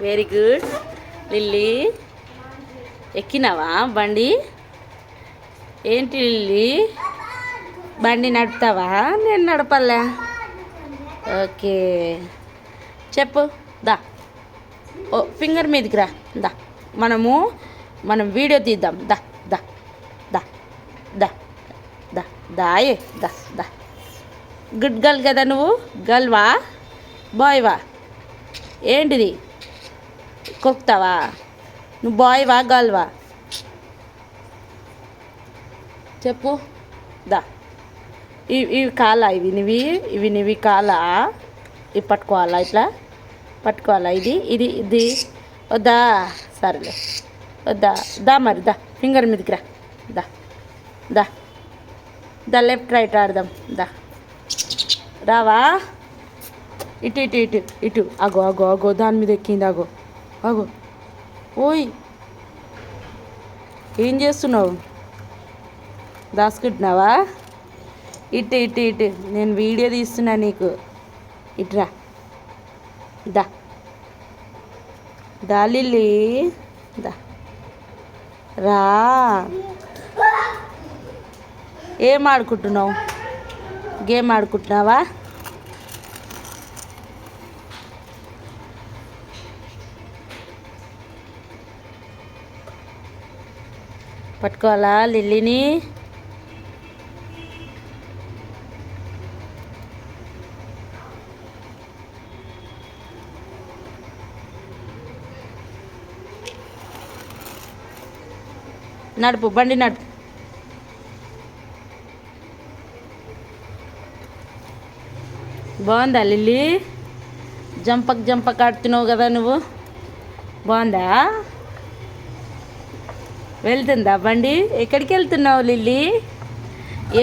Very good. Lily ఎక్కినావా బండి? ఏంటి lily, బండి నడుపుతావా? నేను నడపలే. ఓకే చెప్పు. దా, ఓ ఫింగర్ మీదకి రా. దా, మనం వీడియో తీద్దాం. దా దా దా దా దా దాయే దా దా. గుడ్ గర్ల్ కదా నువ్వు? గర్ల్వా బాయ్వా? ఏంటిది కొక్తావా? నువ్వు బాయ్వా గర్ల్వా చెప్పు. దా, ఇవి కాలా? ఇవి నీవి కాలా? ఇవి పట్టుకోవాలా? ఇట్లా పట్టుకోవాలా? ఇది ఇది ఇది వద్దా? సరేలే వద్దా. దా మరి దా, ఫింగర్ మీదకి రా. దా దా దా, లెఫ్ట్ రైట్ ఆడదాం. దా, రావా? ఇటు ఇటు ఇటు ఇటు. అగో అగో అగో, దాని మీద ఎక్కింది. అగో అగో. ఓయ్, ఏం చేస్తున్నావు? దాచుకుంటున్నావా? ఇటు ఇటు ఇటు, నేను వీడియో తీస్తున్నా నీకు. ఇట్రా. దా దా లిల్లీ, దా రా. ఏం ఆడుకుంటున్నావు? గేమ్ ఆడుకుంటున్నావా? పట్టుకోవాలా లిల్లీని? నడుపు, బండి నడుపు. బాగుందా లిల్లీ? జంపక్ ఆడుతున్నావు కదా నువ్వు? బాగుందా? వెళ్తుందా బండి? ఎక్కడికి వెళ్తున్నావు లిల్లీ?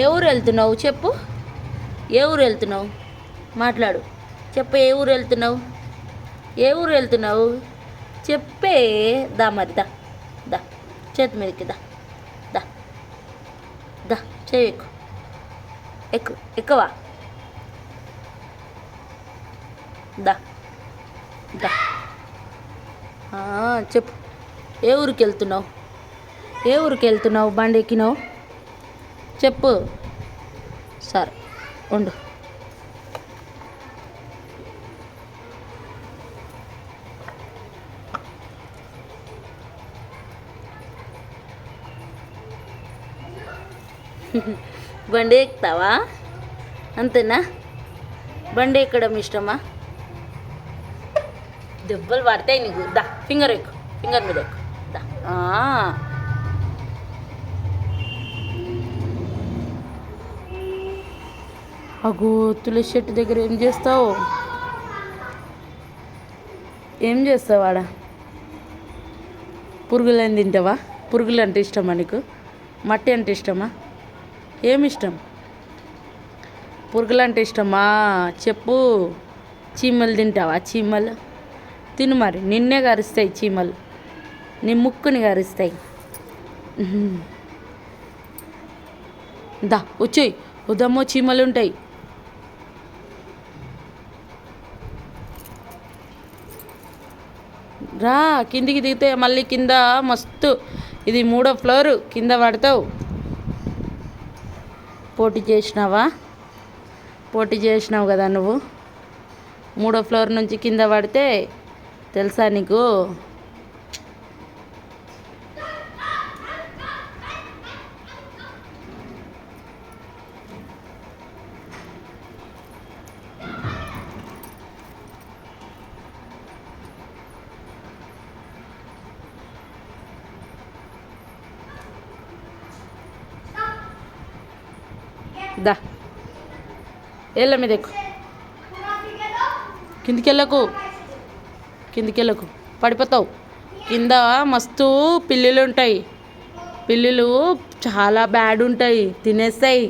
ఏ ఊరు వెళ్తున్నావు చెప్పు. ఏ ఊరు వెళ్తున్నావు? మాట్లాడు. చెప్పు, ఏ ఊరు వెళ్తున్నావు? ఏ ఊరు వెళ్తున్నావు చెప్పే. దా మరి దా దా, చేతి మీదకి దా దా దా. చేయి ఎక్కు ఎక్కు, ఎక్కువ. దా దా. చెప్పు, ఏ ఊరికి వెళ్తున్నావు? ఏ ఊరికి వెళ్తున్నావు? బండి ఎక్కినావు చెప్పు. సరే ఉండు. బండి ఎక్కుతావా? అంతేనా? బండి ఎక్కడం ఇష్టమా? దెబ్బలు పడతాయి నీకు. దా, ఫింగర్ ఎక్కు, ఫింగర్ మీద ఎక్కు. దా. అగో, తులసి చెట్టు దగ్గర ఏం చేస్తావు? ఏం చేస్తావు ఆడ? పురుగులని తింటావా? పురుగులు అంటే ఇష్టమా నీకు? మట్టి అంటే ఇష్టమా? ఏమిష్టం? పురుగులు అంటే ఇష్టమా చెప్పు. చీమలు తింటావా? చీమలు తిను మరి, నిన్నే కరుస్తాయి చీమలు. నీ ముక్కుని కరుస్తాయి. దా వచ్చేయి. ఉదమ్మో చీమలు ఉంటాయి. రా, కిందికి దిగితే మళ్ళీ కింద మస్తు. ఇది 3వ ఫ్లోరు, కింద పడతావు. పోటీ చేసినావు కదా నువ్వు. 3వ ఫ్లోర్ నుంచి కింద పడితే తెలుసా నీకు? దా, ఏళ్ళ మీద ఎక్కు. కిందికెళ్ళకు, పడిపోతావు. కింద మస్తు పిల్లులు ఉంటాయి. పిల్లులు చాలా బ్యాడ్ ఉంటాయి, తినేస్తాయి.